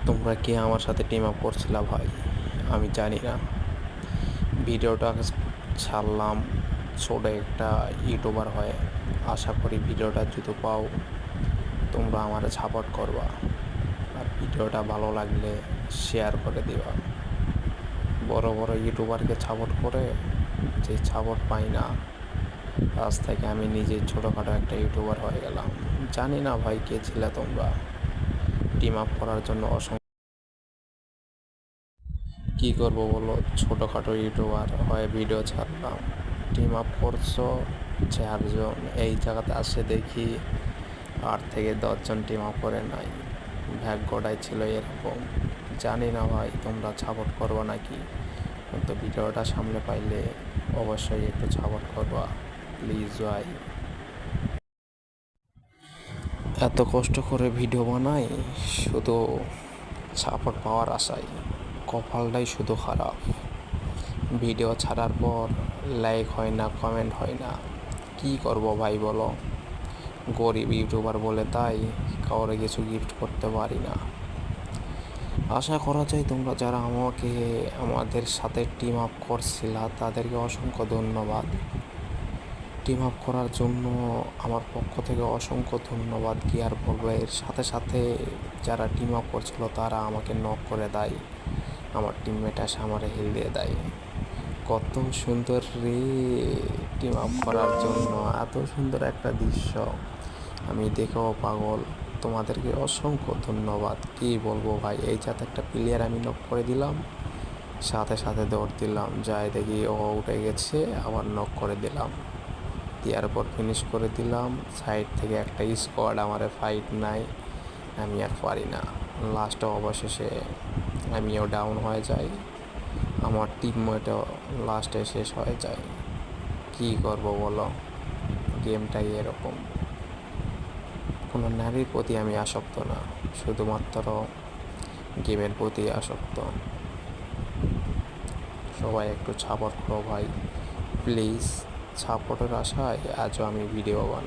তোমরা কে আমার সাথে টিম আপ করছিলা ভাই? আমি জানি না। ভিডিওটা ছাড়লাম ছোট একটা ইউটিউবার হয়ে। আশা করি ভিডিওটা যদি পাও তোমরা আমার সাপোর্ট করবা, আর ভিডিওটা ভালো লাগলে শেয়ার করে দিবা। বড় বড় ইউটিউবারকে সাপোর্ট করে যে সাপোর্ট পাই না, আজ থেকে আমি নিজে ছোটোখাটো একটা ইউটিউবার হয়ে গেলাম। জানি না ভাই কে ছিলে তোমরা। টিম আপ করার জন্য কী করবো বলো, ছোটোখাটো ইউটিউবার হয়ে ভিডিও ছাড়লাম, টিম আপ করছো 4 জন। এই জায়গাতে আসে দেখি 8 থেকে 10 জন টিম আপ করে নাই। ভাগ্যটাই ছিল এরকম। জানি না ভাই তোমরা সাপোর্ট করবা নাকি, কিন্তু ভিডিওটা সামনে পাইলে অবশ্যই একটু সাপোর্ট করবা প্লিজ ভাই। এত কষ্ট করে ভিডিও বানাই শুধু সাপোর্ট পাওয়ার আশায়, কপালটাই শুধু খারাপ। ভিডিও ছাড়ার পর লাইক হয় না, কমেন্ট হয় না, কি করব ভাই বলো। গরিব ইউটিউবার বলে তাই কাউরে কিছু গিফট করতে পারি না। আশা করা যায় তোমরা যারা আমাদের সাথে টিম আপ করছিলা তাদেরকে অসংখ্য ধন্যবাদ। টিম আপ করার জন্য আমার পক্ষ থেকে অসংখ্য ধন্যবাদ। কি আর বলবো, এর সাথে সাথে যারা টিম আপ করছিল তারা আমাকে নক করে দেয়, আমার টিমমেট এসে আমার হিল দিয়ে দেয়। কত সুন্দর রে টিম আপ করার জন্য, এত সুন্দর একটা দৃশ্য আমি দেখেও পাগল। তোমাদেরকে অসংখ্য ধন্যবাদ। কি বলবো ভাই, এই যাতে একটা প্লেয়ার আমি নক করে দিলাম, সাথে সাথে দৌড় দিলাম, যাই দেখি ও উঠে গেছে, আবার নক করে দিলাম, দেওয়ার পর ফিনিশ করে দিলাম। সাইড থেকে একটা স্কোয়াড আমার ফাইট নাই, আমি আর পারি না। লাস্টে অবশেষে আমিও ডাউন হয়ে যাই, আমার টিমমেটও লাস্টে শেষ হয়ে যায়। কি করব বলো, গেমটাই এরকম। কোনো নারীর প্রতি আমি আসক্ত না, শুধুমাত্র গেমের প্রতি আসক্ত। সবাই একটু সাপোর্ট করো ভাই প্লিজ। সাপোর্টের আশায় আজও আমি ভিডিও বানাই।